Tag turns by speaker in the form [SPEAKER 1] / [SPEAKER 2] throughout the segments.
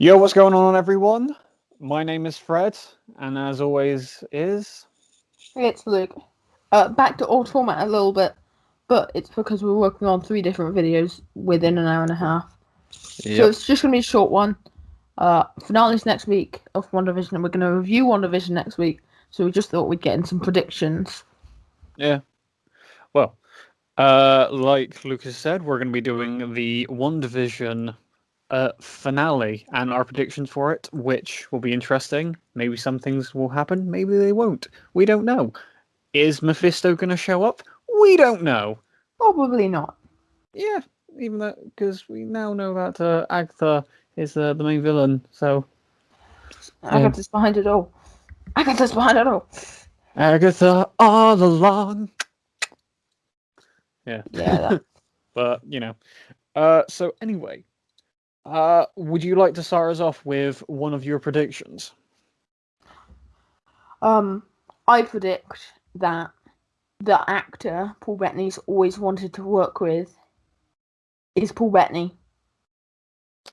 [SPEAKER 1] Yo, what's going on, everyone? My name is Fred, and as always is...
[SPEAKER 2] It's Luke. Back to old format a little bit, but it's because we're working on 3 different videos within an hour and a half. So it's just going to be a short one. Finale's next week of Wandavision, and we're going to review Wandavision next week. So we just thought we'd get in some predictions.
[SPEAKER 1] Yeah. Well, like Lucas said, we're going to be doing the Wandavision finale and our predictions for it, which will be interesting. Maybe some things will happen, maybe they won't. We don't know. Is Mephisto going to show up? We don't know.
[SPEAKER 2] Probably not.
[SPEAKER 1] Yeah, even that, because we now know that Agatha is the main villain, so...
[SPEAKER 2] Agatha's behind it all. Agatha's behind it all.
[SPEAKER 1] Agatha all along. Yeah.
[SPEAKER 2] Yeah.
[SPEAKER 1] But, you know. So anyway, would you like to start us off with one of your predictions?
[SPEAKER 2] I predict that the actor Paul Bettany's always wanted to work with is Paul Bettany.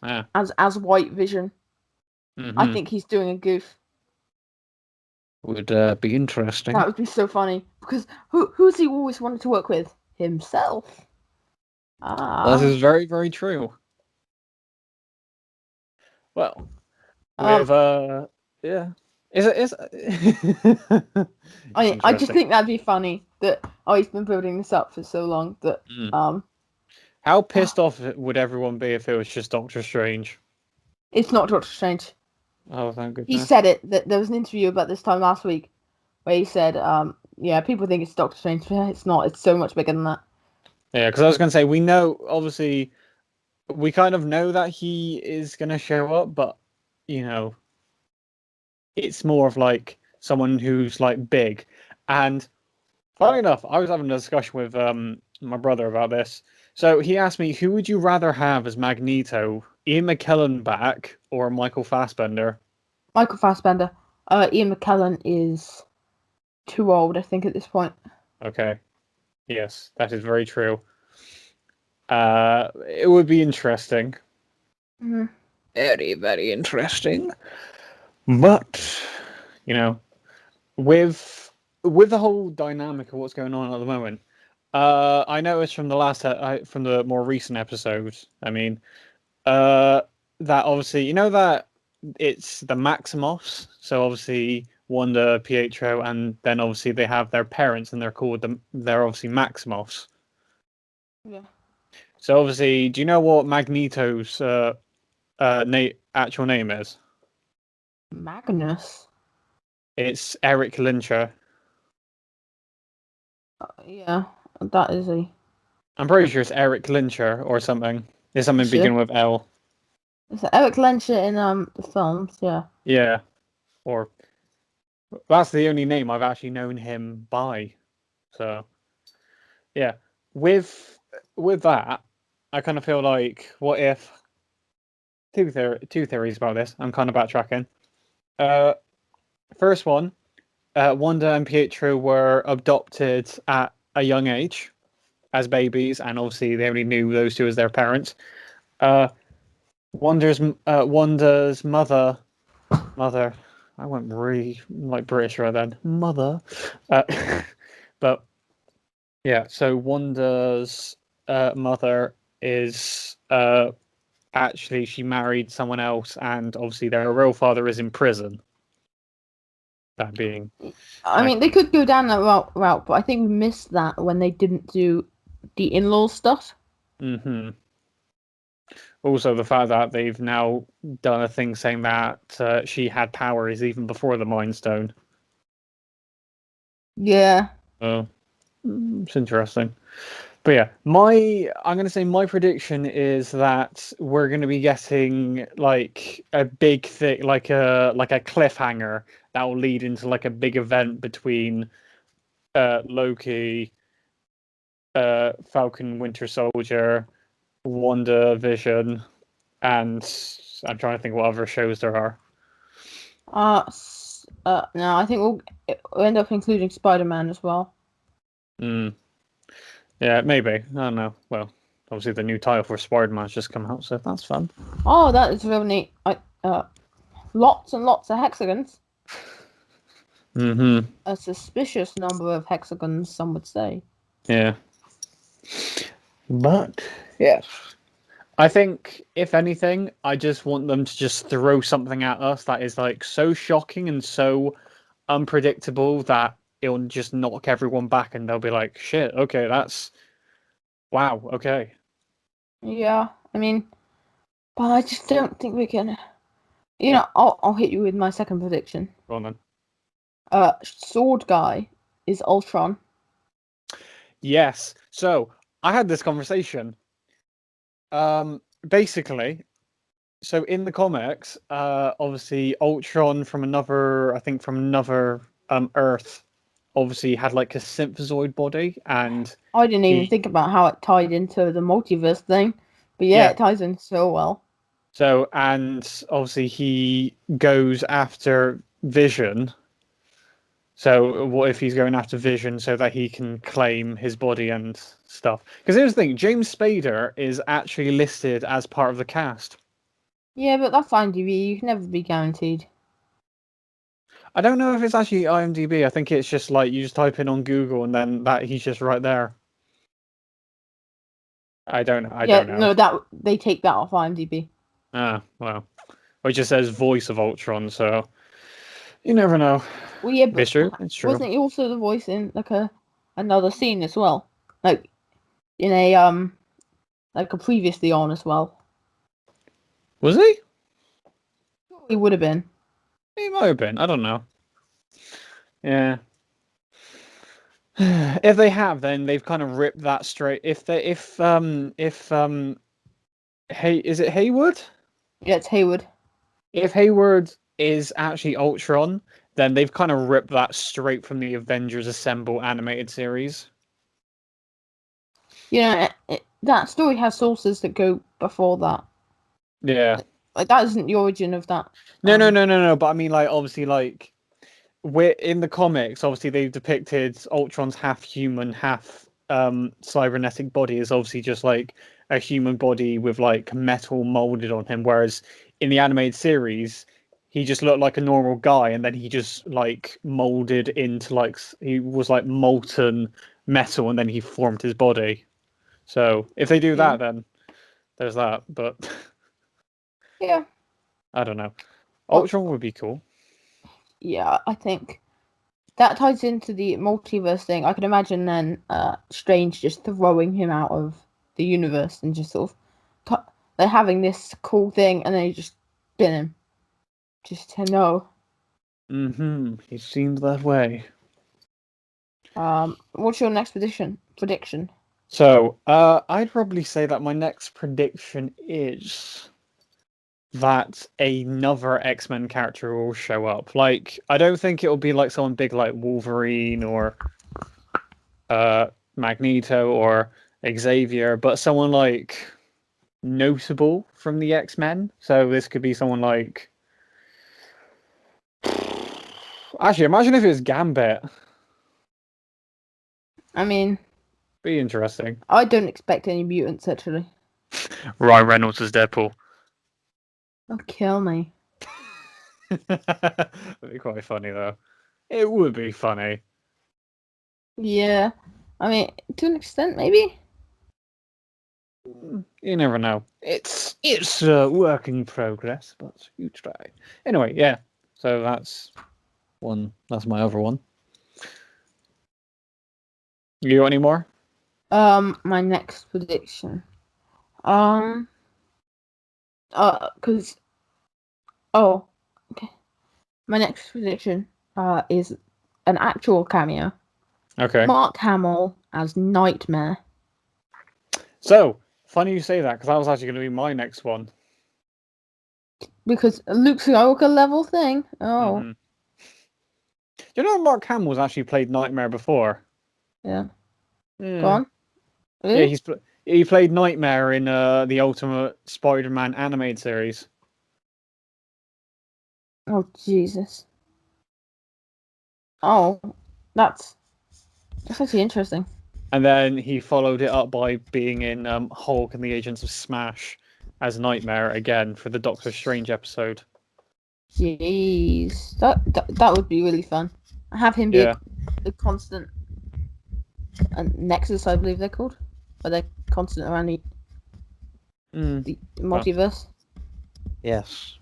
[SPEAKER 2] As White Vision.
[SPEAKER 1] Mm-hmm.
[SPEAKER 2] I think he's doing a goof.
[SPEAKER 1] Would be interesting.
[SPEAKER 2] That would be so funny, because who's he always wanted to work with? Himself.
[SPEAKER 1] That is very, very true. Well, with yeah. Is
[SPEAKER 2] I just think that'd be funny that he's been building this up for so long that
[SPEAKER 1] How pissed off would everyone be if it was just Doctor Strange?
[SPEAKER 2] It's not Doctor Strange.
[SPEAKER 1] Oh, thank goodness.
[SPEAKER 2] He said it. That there was an interview about this time last week where he said, yeah, people think it's Doctor Strange, but it's not. It's so much bigger than that.
[SPEAKER 1] Yeah, because I was going to say, we know, obviously, we kind of know that he is going to show up, but, you know, it's more of like someone who's like big. And funny enough, I was having a discussion with my brother about this. So he asked me, who would you rather have as Magneto? Ian McKellen back or Michael Fassbender?
[SPEAKER 2] Michael Fassbender. Ian McKellen is too old, I think, at this point.
[SPEAKER 1] Okay. Yes, that is very true. It would be interesting.
[SPEAKER 2] Mm-hmm.
[SPEAKER 1] Very, very interesting. But, you know, with the whole dynamic of what's going on at the moment, I noticed from the from the more recent episodes, I mean, that obviously, you know that it's the Maximoffs, so obviously Wanda, Pietro, and then obviously they have their parents, and they're obviously Maximoffs.
[SPEAKER 2] Yeah.
[SPEAKER 1] So obviously, do you know what Magneto's actual name is?
[SPEAKER 2] Magnus.
[SPEAKER 1] It's Eric Lyncher.
[SPEAKER 2] Yeah, that is he.
[SPEAKER 1] I'm pretty sure it's Eric Lyncher or something. It's something beginning with L.
[SPEAKER 2] It's Eric Lyncher in the films, yeah.
[SPEAKER 1] Yeah, or that's the only name I've actually known him by. So, yeah, with that, I kind of feel like, what if two theories about this? I'm kind of backtracking. First one, Wanda and Pietro were adopted at a young age as babies, and obviously they only knew those two as their parents. Wanda's mother. I went really like British right then. Mother, but yeah. So Wanda's mother is actually she married someone else, and obviously their real father is in prison. That being,
[SPEAKER 2] I mean, they could go down that route, but I think we missed that when they didn't do the in-law stuff.
[SPEAKER 1] Mm-hmm. Also, the fact that they've now done a thing saying that she had powers even before the Mind Stone.
[SPEAKER 2] Yeah.
[SPEAKER 1] It's interesting. But yeah, I'm going to say my prediction is that we're going to be getting like a big thing, like a cliffhanger that will lead into like a big event between Loki, Falcon, Winter Soldier, WandaVision, and I'm trying to think what other shows there are.
[SPEAKER 2] No, I think we'll end up including Spider-Man as well.
[SPEAKER 1] Yeah, maybe. I don't know. Well, obviously the new title for Spider-Man's just come out, so that's fun.
[SPEAKER 2] Oh, that is really neat. lots and lots of hexagons.
[SPEAKER 1] Mm-hmm.
[SPEAKER 2] A suspicious number of hexagons, some would say.
[SPEAKER 1] Yeah. But yes. I think, if anything, I just want them to just throw something at us that is like so shocking and so unpredictable that it'll just knock everyone back and they'll be like, shit, okay, that's wow, okay.
[SPEAKER 2] Yeah, I mean, but I just don't think we can. You know, I'll hit you with my second prediction.
[SPEAKER 1] Go on then.
[SPEAKER 2] Sword guy is Ultron.
[SPEAKER 1] Yes. So I had this conversation. Basically, so in the comics, obviously Ultron from another, I think from another Earth, obviously had like a synthesoid body, and
[SPEAKER 2] I didn't even
[SPEAKER 1] he,
[SPEAKER 2] think about how it tied into the multiverse thing, but yeah,
[SPEAKER 1] yeah.
[SPEAKER 2] it ties in so well.
[SPEAKER 1] So and obviously he goes after Vision. So what if he's going after Vision so that he can claim his body and stuff? Because here's the thing, James Spader is actually listed as part of the cast.
[SPEAKER 2] Yeah, but that's IMDb. You can never be guaranteed.
[SPEAKER 1] I don't know if it's actually IMDb. I think it's just like you just type in on Google and then that he's just right there. I don't
[SPEAKER 2] Yeah,
[SPEAKER 1] know.
[SPEAKER 2] no, that they take that off IMDb.
[SPEAKER 1] Ah, well. It just says voice of Ultron, so you never know.
[SPEAKER 2] Well, yeah,
[SPEAKER 1] It's
[SPEAKER 2] but
[SPEAKER 1] true. It's true.
[SPEAKER 2] wasn't he also the voice in like another scene as well? Like in a like a previously on as well.
[SPEAKER 1] Was he?
[SPEAKER 2] He would have been.
[SPEAKER 1] He might have been. I don't know. Yeah. If they have, then they've kind of ripped that straight. Hey, is it Hayward?
[SPEAKER 2] Yeah, it's Hayward.
[SPEAKER 1] If Hayward is actually Ultron, then they've kind of ripped that straight from the Avengers Assemble animated series.
[SPEAKER 2] You know, that story has sources that go before that.
[SPEAKER 1] Yeah.
[SPEAKER 2] Like that isn't the origin of that.
[SPEAKER 1] No. But I mean, like, obviously, like, we're in the comics. Obviously, they've depicted Ultron's half human, half cybernetic body is obviously just like a human body with like metal molded on him. Whereas in the animated series, he just looked like a normal guy, and then he just like molded into like he was like molten metal, and then he formed his body. So if they do
[SPEAKER 2] Yeah.
[SPEAKER 1] that, then there's that. But
[SPEAKER 2] Yeah.
[SPEAKER 1] I don't know.
[SPEAKER 2] Well,
[SPEAKER 1] Ultron would be cool.
[SPEAKER 2] yeah, I think that ties into the multiverse thing. I can imagine then Strange just throwing him out of the universe and just sort of they're having this cool thing and then he just spin him. Just to know.
[SPEAKER 1] Mm-hmm. He seems that way.
[SPEAKER 2] What's your next prediction?
[SPEAKER 1] So, I'd probably say that my next prediction is that another X-Men character will show up. Like, I don't think it'll be like someone big like Wolverine or Magneto or Xavier, but someone like notable from the X-Men. So this could be someone like. Actually, imagine if it was Gambit.
[SPEAKER 2] I mean,
[SPEAKER 1] Be interesting.
[SPEAKER 2] I don't expect any mutants actually.
[SPEAKER 1] Ryan Reynolds as Deadpool.
[SPEAKER 2] Oh, kill me.
[SPEAKER 1] That'd be quite funny though. It would be funny.
[SPEAKER 2] Yeah. I mean, to an extent, maybe.
[SPEAKER 1] You never know. It's a work in progress, but you try. Anyway, yeah. So that's one. That's my other one. You got any more?
[SPEAKER 2] My next prediction. Cause oh, okay. My next prediction is an actual cameo.
[SPEAKER 1] Okay.
[SPEAKER 2] Mark Hamill as Nightmare.
[SPEAKER 1] So funny you say that because that was actually going to be my next one.
[SPEAKER 2] Because Luke Skywalker level thing. Oh.
[SPEAKER 1] Mm-hmm. You know, Mark Hamill's actually played Nightmare before.
[SPEAKER 2] Yeah.
[SPEAKER 1] Yeah.
[SPEAKER 2] Go on.
[SPEAKER 1] Yeah,
[SPEAKER 2] Really?
[SPEAKER 1] he played Nightmare in the Ultimate Spider-Man animated series.
[SPEAKER 2] Oh Jesus. Oh, that's actually interesting.
[SPEAKER 1] And then he followed it up by being in Hulk and the Agents of Smash. as Nightmare again for the Doctor Strange episode.
[SPEAKER 2] Jeez, that would be really fun. Have him be a constant Nexus, I believe they're called, but they're constant around the multiverse.
[SPEAKER 1] Yes.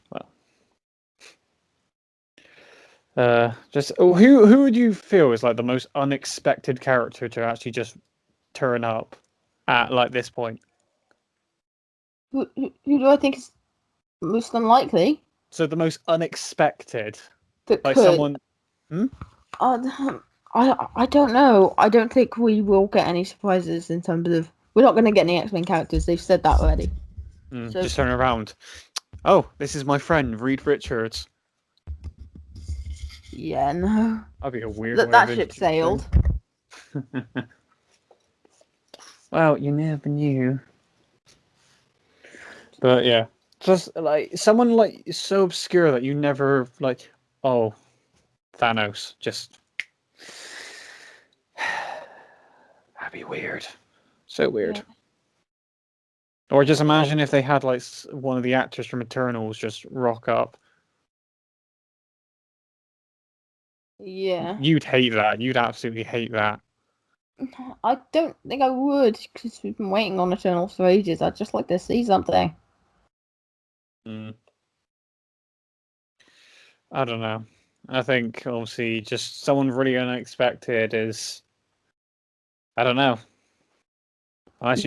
[SPEAKER 1] Well, who would you feel is like the most unexpected character to actually just turn up at like this point?
[SPEAKER 2] Who do I think is most unlikely?
[SPEAKER 1] So the most unexpected,
[SPEAKER 2] that
[SPEAKER 1] like
[SPEAKER 2] could.
[SPEAKER 1] someone.
[SPEAKER 2] I don't know. I don't think we will get any surprises in terms of. We're not going to get any X-Men characters. They've said that already.
[SPEAKER 1] So, just turn around. Oh, this is my friend Reed Richards.
[SPEAKER 2] Yeah, no.
[SPEAKER 1] That'd be a weird.
[SPEAKER 2] That ship sailed.
[SPEAKER 1] Well, you never knew. But yeah, just like someone like so obscure that you never like. Oh, Thanos. Just that'd be weird. So weird. Yeah. Or just imagine if they had like one of the actors from Eternals just rock up.
[SPEAKER 2] Yeah.
[SPEAKER 1] You'd hate that. You'd absolutely hate that.
[SPEAKER 2] I don't think I would, because we've been waiting on Eternals for ages. I'd just like to see something.
[SPEAKER 1] I don't know. I think obviously just someone really unexpected is. I don't know. Unless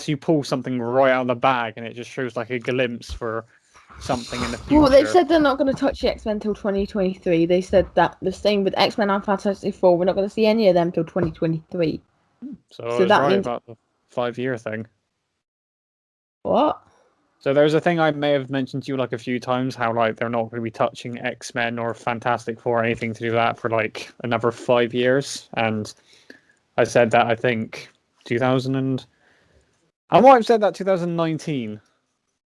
[SPEAKER 1] you pull something right out of the bag and it just shows like a glimpse for something in the future.
[SPEAKER 2] Well, they've said they're not going to touch the X-Men until 2023. They said that the same with X-Men and Fantastic Four. We're not going to see any of them until 2023.
[SPEAKER 1] So that means about the 5-year thing.
[SPEAKER 2] What?
[SPEAKER 1] So there's a thing I may have mentioned to you like a few times, how like they're not going to be touching X-Men or Fantastic Four or anything to do that for like another 5 years. And I said that I think 2000 and I might have said that 2019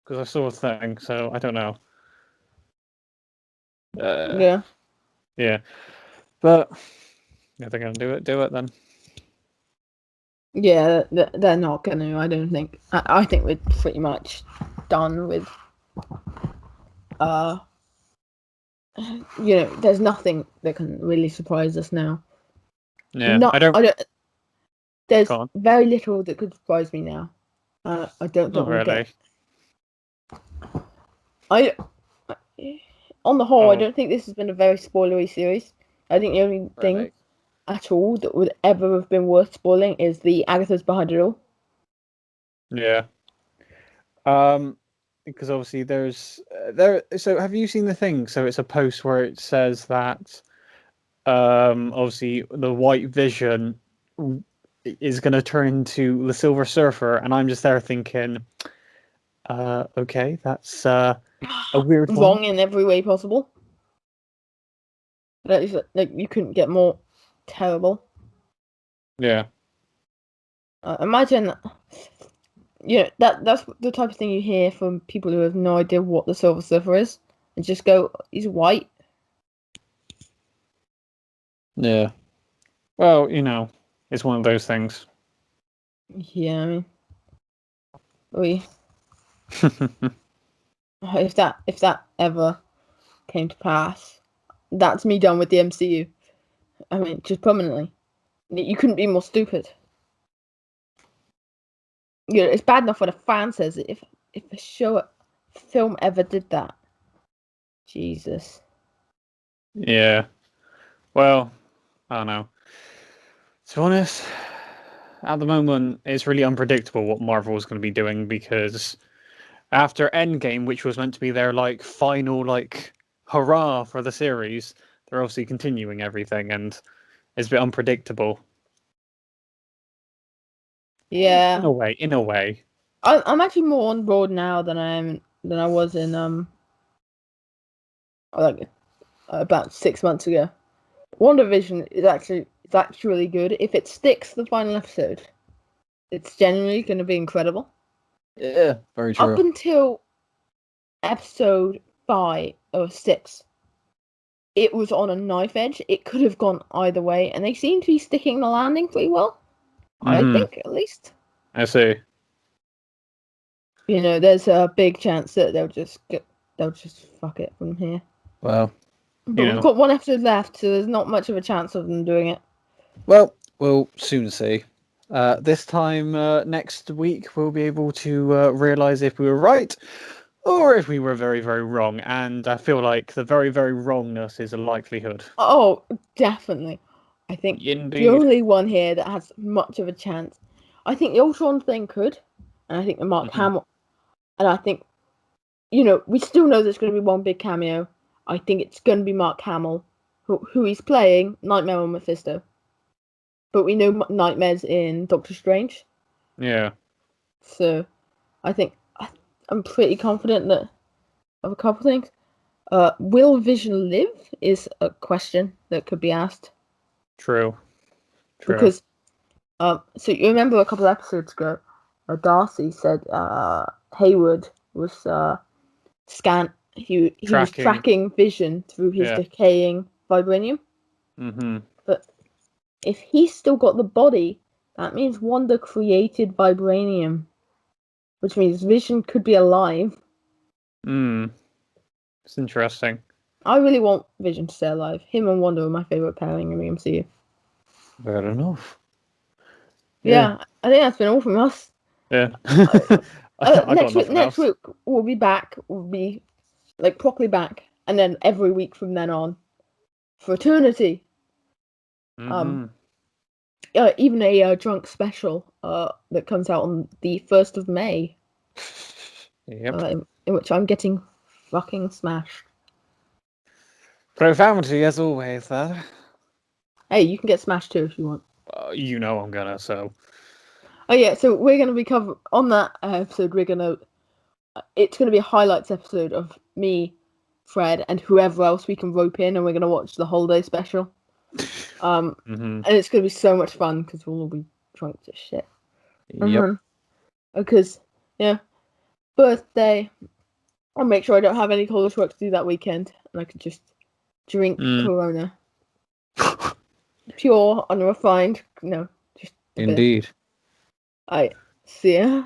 [SPEAKER 1] because I saw a thing. So I don't know. Yeah, but if they're going to do it then.
[SPEAKER 2] Yeah, they're not going to. I don't think. I think we're pretty much done with. There's nothing that can really surprise us now.
[SPEAKER 1] Yeah, I don't.
[SPEAKER 2] There's very little that could surprise me now. I don't think we'll
[SPEAKER 1] really.
[SPEAKER 2] On the whole, I don't think this has been a very spoilery series. I think the only thing at all that would ever have been worth spoiling is the Agatha's behind it all.
[SPEAKER 1] Yeah. Because obviously there's So have you seen the thing? So it's a post where it says that obviously the White Vision is going to turn into the Silver Surfer, and I'm just there thinking, okay, that's a weird one.
[SPEAKER 2] Wrong in every way possible. That is like you couldn't get more terrible.
[SPEAKER 1] Yeah.
[SPEAKER 2] Imagine, that's the type of thing you hear from people who have no idea what the Silver Surfer is, and just go, he's white.
[SPEAKER 1] Yeah. Well, it's one of those things.
[SPEAKER 2] Yeah, I mean, if that ever came to pass, that's me done with the MCU. I mean, just permanently. You couldn't be more stupid. It's bad enough when a fan says it. If a film ever did that, Jesus.
[SPEAKER 1] Yeah. Well, I don't know. To be honest, at the moment, it's really unpredictable what Marvel is going to be doing, because after Endgame, which was meant to be their like final like hurrah for the series, they're obviously continuing everything, and it's a bit unpredictable.
[SPEAKER 2] Yeah.
[SPEAKER 1] In a way.
[SPEAKER 2] I'm actually more on board now than I was in like about 6 months ago. Wandavision is actually good. If it sticks the final episode, it's genuinely going to be incredible.
[SPEAKER 1] Yeah, very true.
[SPEAKER 2] Up until episode 5 or 6, it was on a knife edge. It could have gone either way, and they seem to be sticking the landing pretty well. I think, at least.
[SPEAKER 1] I see.
[SPEAKER 2] there's a big chance that they'll just fuck it from here.
[SPEAKER 1] Well,
[SPEAKER 2] But we've got one episode left, so there's not much of a chance of them doing it.
[SPEAKER 1] Well, we'll soon see. This time next week, we'll be able to realise if we were right or if we were very, very wrong. And I feel like the very, very wrongness is a likelihood.
[SPEAKER 2] Oh, definitely. I think
[SPEAKER 1] Indeed.
[SPEAKER 2] the only one here that has much of a chance. I think the Ultron thing could, and I think the Mark Hamill, and I think, we still know there's going to be one big cameo. I think it's going to be Mark Hamill, who he's playing Nightmare on Mephisto. But we know Nightmare's in Doctor Strange.
[SPEAKER 1] Yeah.
[SPEAKER 2] So, I think I'm pretty confident of a couple things. Will Vision live is a question that could be asked. True. Because, so you remember a couple of episodes ago, Darcy said Hayward was he was tracking Vision through his decaying vibranium.
[SPEAKER 1] Mm-hmm.
[SPEAKER 2] But if he's still got the body, that means Wanda created vibranium, which means Vision could be alive.
[SPEAKER 1] It's interesting.
[SPEAKER 2] I really want Vision to stay alive. Him and Wanda are my favourite pairing in the MCU.
[SPEAKER 1] Fair enough.
[SPEAKER 2] Yeah, I think that's been all from us.
[SPEAKER 1] Yeah.
[SPEAKER 2] Next week we'll be back. We'll be properly back, and then every week from then on, for eternity.
[SPEAKER 1] Mm-hmm.
[SPEAKER 2] Even a drunk special that comes out on the 1st of May.
[SPEAKER 1] Yep.
[SPEAKER 2] In which I'm getting fucking smashed.
[SPEAKER 1] Profanity as always, there.
[SPEAKER 2] Hey, you can get smashed too if you want.
[SPEAKER 1] I'm gonna, so.
[SPEAKER 2] Oh yeah, so we're gonna be covering on that episode. It's gonna be a highlights episode of me, Fred, and whoever else we can rope in, and we're gonna watch the holiday special. And it's gonna be so much fun because we'll all be drunk to shit.
[SPEAKER 1] Yep.
[SPEAKER 2] Because birthday. I'll make sure I don't have any college work to do that weekend, and I can just drink Corona. Pure, unrefined. No, just
[SPEAKER 1] indeed.
[SPEAKER 2] Alright, see ya.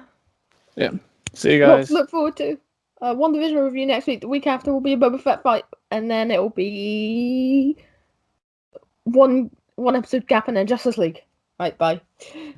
[SPEAKER 1] Yeah, see you guys.
[SPEAKER 2] Look forward to Wandavision review next week. The week after will be a Boba Fett fight, and then it will be one episode gap, and then Justice League. Right, bye.